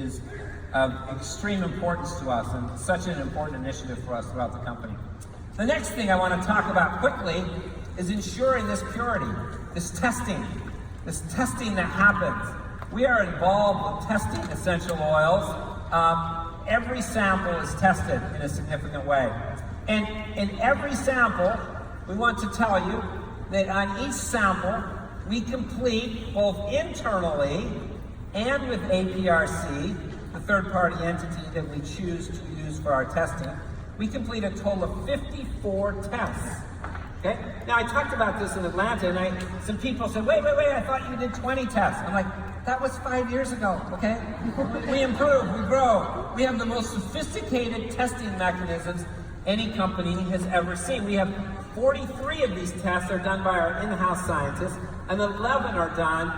is of extreme importance to us and such an important initiative for us throughout the company. The next thing I want to talk about quickly is ensuring this purity, this testing that happens. We are involved with testing essential oils. Every sample is tested in a significant way. And in every sample, we want to tell you that on each sample, we complete both internally and with APRC, the third-party entity that we choose to use for our testing, we complete a total of 54 tests. Okay? Now, I talked about this in Atlanta, and some people said, wait, I thought you did 20 tests. I'm like, that was 5 years ago, okay? We improve, we grow. We have the most sophisticated testing mechanisms any company has ever seen. We have 43 of these tests are done by our in-house scientists, and 11 are done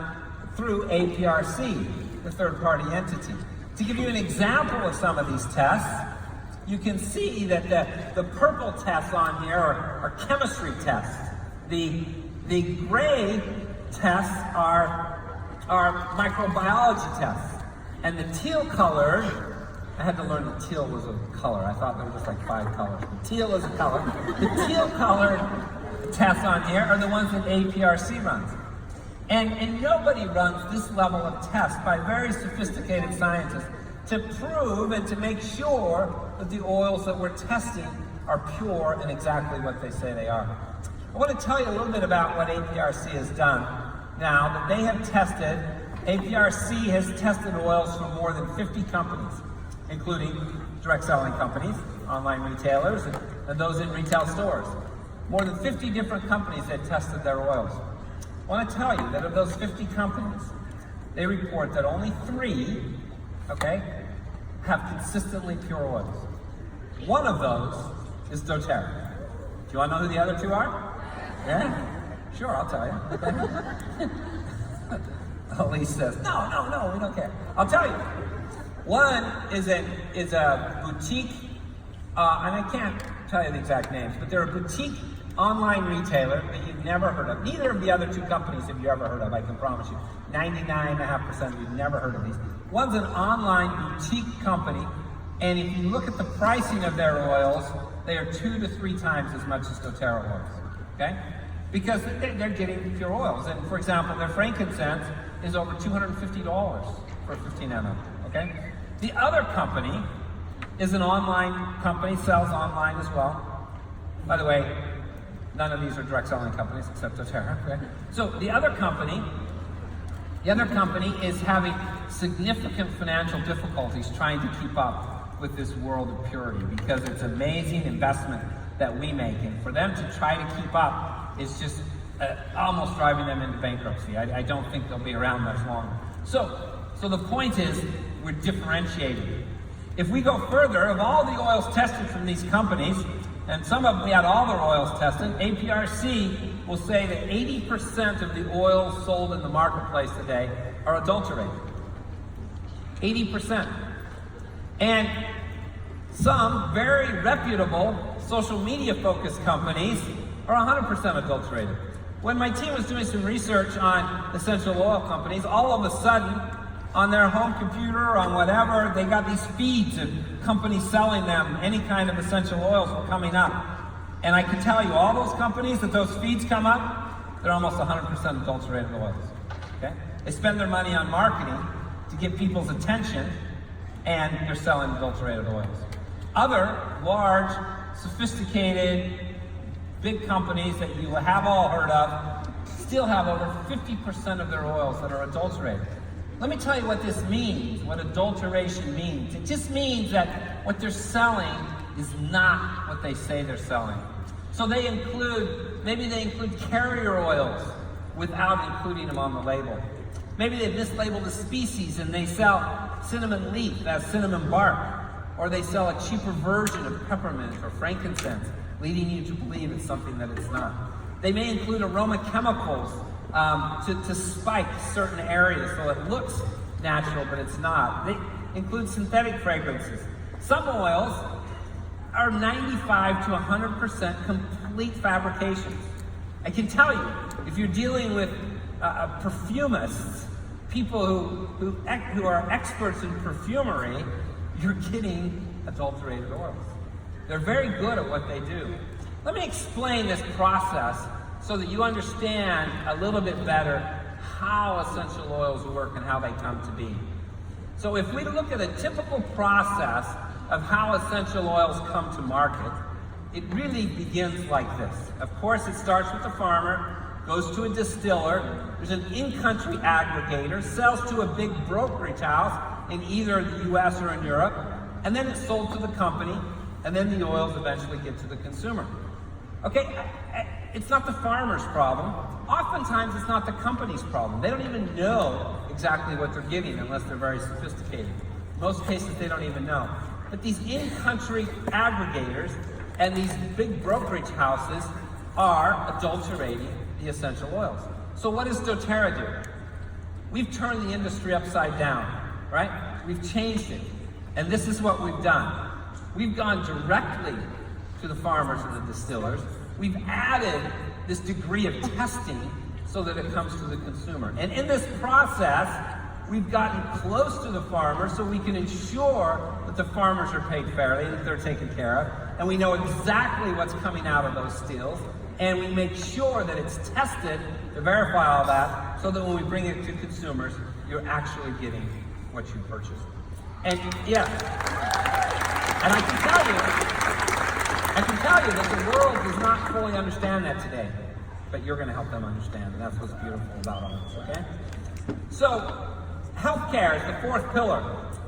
through APRC, the third-party entity. To give you an example of some of these tests, you can see that the purple tests on here are chemistry tests. The gray tests are microbiology tests. And the teal colored, I had to learn that teal was a color. I thought there were just like 5 colors. But teal is a color. The teal colored tests on here are the ones that APRC runs. And nobody runs this level of tests by very sophisticated scientists to prove and to make sure that the oils that we're testing are pure and exactly what they say they are. I want to tell you a little bit about what APRC has done now that they have tested. APRC has tested oils from more than 50 companies, including direct selling companies, online retailers, and those in retail stores. More than 50 different companies have tested their oils. I want to tell you that of those 50 companies, they report that only 3, okay, have consistently pure oils. One of those is dōTERRA. Do you want to know who the other 2 are? Yeah? Sure, I'll tell you. Elise says, no, we don't care. I'll tell you. One is a boutique, and I can't tell you the exact names, but they're a boutique online retailer that you've never heard of. Neither of the other 2 companies have you ever heard of, I can promise you. 99.5% you've never heard of these. One's an online boutique company, and if you look at the pricing of their oils, they are 2 to 3 times as much as dōTERRA oils, okay? Because they're getting pure oils. And for example, their frankincense is over $250 for 15 ml, okay? The other company is an online company, sells online as well. By the way, none of these are direct selling companies except dōTERRA, okay? So the other company is having significant financial difficulties trying to keep up with this world of purity because it's an amazing investment that we make. And for them to try to keep up is just almost driving them into bankruptcy. I don't think they'll be around much longer. So the point is, we're differentiating. If we go further, of all the oils tested from these companies, and some of them we had all their oils tested, APRC will say that 80% of the oils sold in the marketplace today are adulterated. 80%. And some very reputable social media focused companies are 100% adulterated. When my team was doing some research on essential oil companies, all of a sudden on their home computer or on whatever, they got these feeds of companies selling them any kind of essential oils were coming up. And I can tell you, all those companies that those feeds come up, they're almost 100% adulterated oils. Okay? They spend their money on marketing to get people's attention, and they're selling adulterated oils. Other large, sophisticated, big companies that you have all heard of still have over 50% of their oils that are adulterated. Let me tell you what this means, what adulteration means. It just means that what they're selling is not what they say they're selling. So maybe they include carrier oils without including them on the label. Maybe they've mislabeled a species and they sell cinnamon leaf as cinnamon bark, or they sell a cheaper version of peppermint or frankincense, leading you to believe it's something that it's not. They may include aroma chemicals to spike certain areas so it looks natural, but it's not. They include synthetic fragrances. Some oils are 95 to 100% complete fabrications. I can tell you, if you're dealing with perfumists, people who are experts in perfumery, you're getting adulterated oils. They're very good at what they do. Let me explain this process so that you understand a little bit better how essential oils work and how they come to be. So if we look at a typical process of how essential oils come to market, it really begins like this. Of course, it starts with the farmer, goes to a distiller, there's an in-country aggregator, sells to a big brokerage house in either the US or in Europe, and then it's sold to the company, and then the oils eventually get to the consumer. Okay, it's not the farmer's problem. Oftentimes, it's not the company's problem. They don't even know exactly what they're getting unless they're very sophisticated. In most cases, they don't even know. But these in-country aggregators and these big brokerage houses are adulterating the essential oils. So what does dōTERRA do? We've turned the industry upside down, right? We've changed it. And this is what we've done. We've gone directly to the farmers and the distillers. We've added this degree of testing so that it comes to the consumer. And in this process, we've gotten close to the farmers so we can ensure that the farmers are paid fairly, that they're taken care of, and we know exactly what's coming out of those stills, and we make sure that it's tested to verify all that so that when we bring it to consumers, you're actually getting what you purchased. And yeah, and I can tell you that the world does not fully understand that today, but you're going to help them understand, and that's what's beautiful about all this, okay? So, healthcare is the fourth pillar,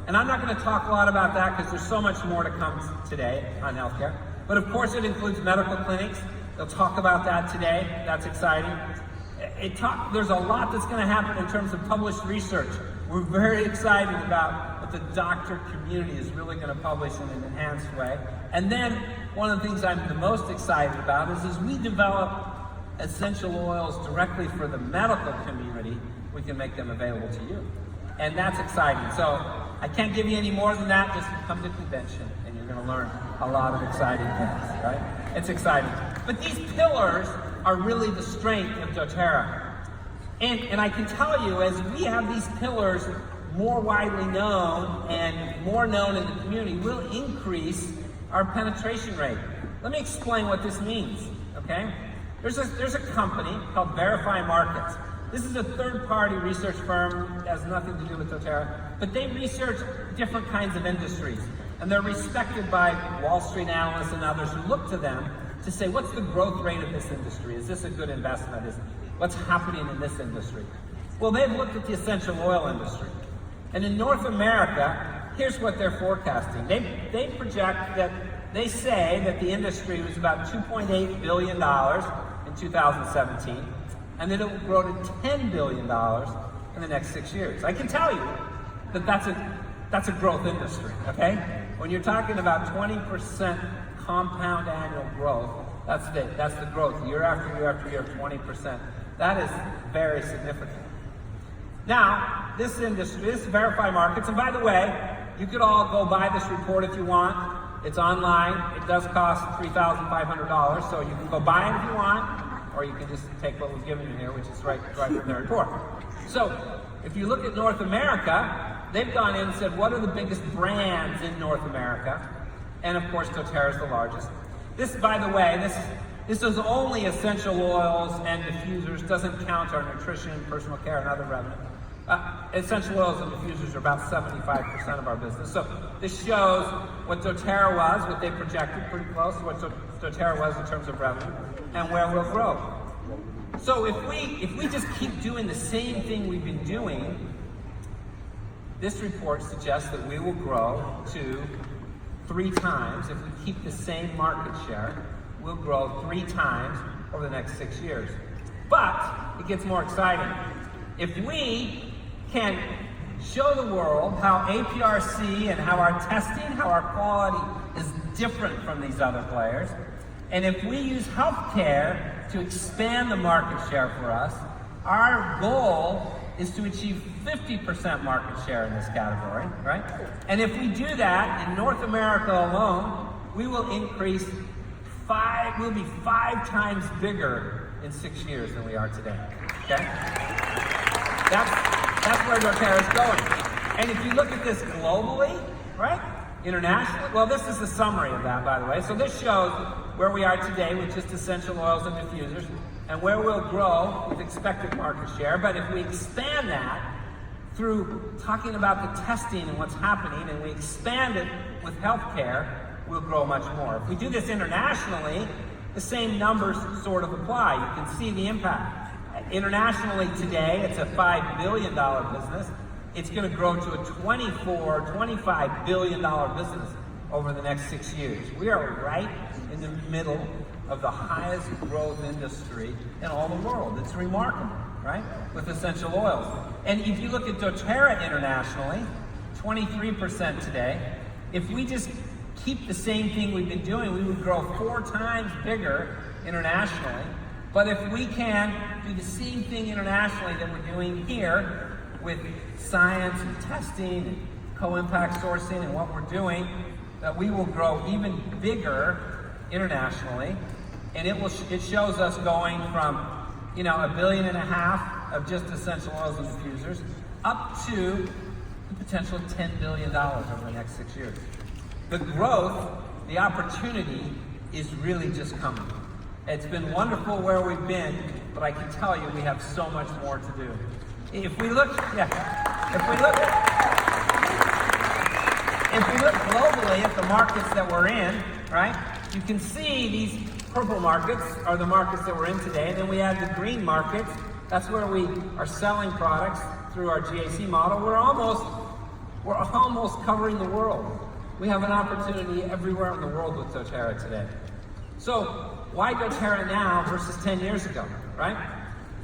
and I'm not going to talk a lot about that because there's so much more to come today on healthcare, but of course it includes medical clinics. They'll talk about that today. That's exciting. There's a lot that's going to happen in terms of published research. We're very excited about what the doctor community is really going to publish in an enhanced way. And then one of the things I'm the most excited about is we develop essential oils directly for the medical community, we can make them available to you. And that's exciting. So I can't give you any more than that. Just come to convention and you're going to learn a lot of exciting things, right? It's exciting. But these pillars are really the strength of dōTERRA. And I can tell you, as we have these pillars more widely known and more known in the community, we'll increase our penetration rate. Let me explain what this means, okay? There's a company called Verify Markets. This is a third-party research firm that has nothing to do with dōTERRA, but they research different kinds of industries, and they're respected by Wall Street analysts and others who look to them to say, what's the growth rate of this industry? Is this a good investment? What's happening in this industry? Well, they've looked at the essential oil industry, and in North America, here's what they're forecasting. They project that, they say that the industry was about $2.8 billion in 2017, and that it will grow to $10 billion in the next 6 years. I can tell you that that's a growth industry, okay? When you're talking about 20% compound annual growth, that's the growth, year after year after year, 20%. That is very significant. Now, this industry, this Verify Markets, and by the way, you could all go buy this report if you want. It's online. It does cost $3,500, so you can go buy it if you want, or you can just take what we've given you here, which is right from the report. So, if you look at North America, they've gone in and said, what are the biggest brands in North America? And of course, dōTERRA is the largest. This, by the way, this is only essential oils and diffusers, doesn't count our nutrition, personal care, and other revenue. Essential oils and diffusers are about 75% of our business. So this shows what dōTERRA was, what they projected, pretty close to what dōTERRA was in terms of revenue, and where we'll grow. So if we just keep doing the same thing we've been doing, this report suggests that we will grow to 3 times. If we keep the same market share, we'll grow 3 times over the next 6 years. But it gets more exciting. If we can show the world how APRC and how our testing, how our quality is different from these other players, and if we use healthcare to expand the market share for us, our goal is to achieve 50% market share in this category, right? And if we do that in North America alone, we will increase we'll be 5 times bigger in 6 years than we are today, okay? That's where doTERRA is going. And if you look at this globally, right, internationally, well, this is the summary of that, by the way. So this shows where we are today with just essential oils and diffusers and where we'll grow with expected market share. But if we expand that through talking about the testing and what's happening, and we expand it with healthcare, we'll grow much more. If we do this internationally, the same numbers sort of apply. You can see the impact. Internationally today, it's a $5 billion business. It's going to grow to a $25 billion business over the next 6 years. We are right in the middle of the highest growth industry in all the world. It's remarkable, right? With essential oils. And if you look at doTERRA internationally, 23% today. If we just keep the same thing we've been doing, we would grow 4 times bigger internationally. But if we can do the same thing internationally that we're doing here with science and testing and co-impact sourcing and what we're doing, that we will grow even bigger internationally. And it shows us going from, $1.5 billion of just essential oils and diffusers up to the potential $10 billion over the next 6 years. The growth, the opportunity is really just coming. It's been wonderful where we've been, but I can tell you we have so much more to do. If we look globally at the markets that we're in, right? You can see these purple markets are the markets that we're in today, and then we have the green markets. That's where we are selling products through our GAC model. We're almost covering the world. We have an opportunity everywhere in the world with doTERRA today. So why doTERRA now versus 10 years ago, right?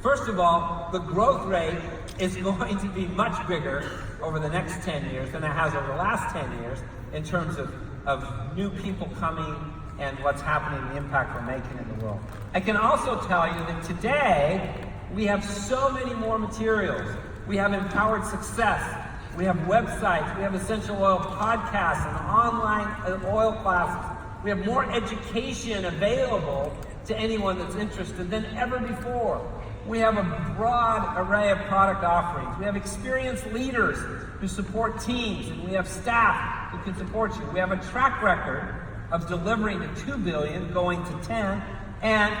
First of all, the growth rate is going to be much bigger over the next 10 years than it has over the last 10 years in terms of new people coming and what's happening, the impact we're making in the world. I can also tell you that today, we have so many more materials. We have empowered success. We have websites. We have essential oil podcasts and online oil classes. We have more education available to anyone that's interested than ever before. We have a broad array of product offerings. We have experienced leaders who support teams, and we have staff who can support you. We have a track record of delivering to 2 billion, going to 10, and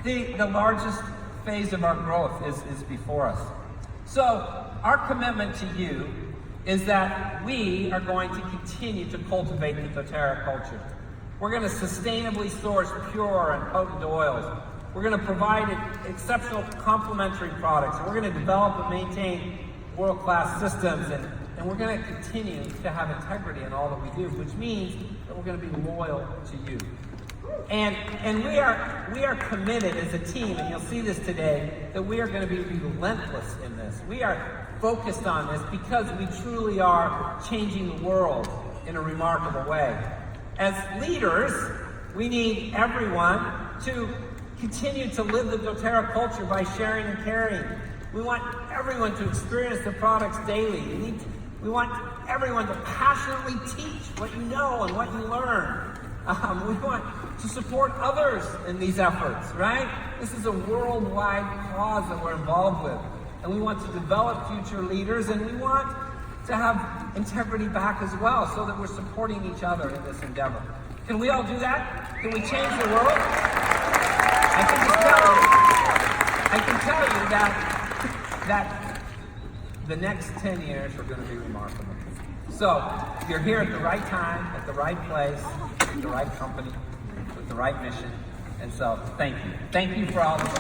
the largest phase of our growth is before us. So our commitment to you is that we are going to continue to cultivate the doTERRA culture. We're going to sustainably source pure and potent oils. We're going to provide exceptional complementary products. And we're going to develop and maintain world-class systems. And we're going to continue to have integrity in all that we do, which means that we're going to be loyal to you. And we are committed as a team, and you'll see this today, that we are going to be relentless in this. We are focused on this because we truly are changing the world in a remarkable way. As leaders, we need everyone to continue to live the doTERRA culture by sharing and caring. We want everyone to experience the products daily. We want everyone to passionately teach what you know and what you learn. We want to support others in these efforts, right? This is a worldwide cause that we're involved with. And we want to develop future leaders, and we want to have integrity back as well, so that we're supporting each other in this endeavor. Can we all do that? Can we change the world? I can tell you that the next 10 years are going to be remarkable. So you're here at the right time, at the right place, with the right company, with the right mission. And so thank you. Thank you for all the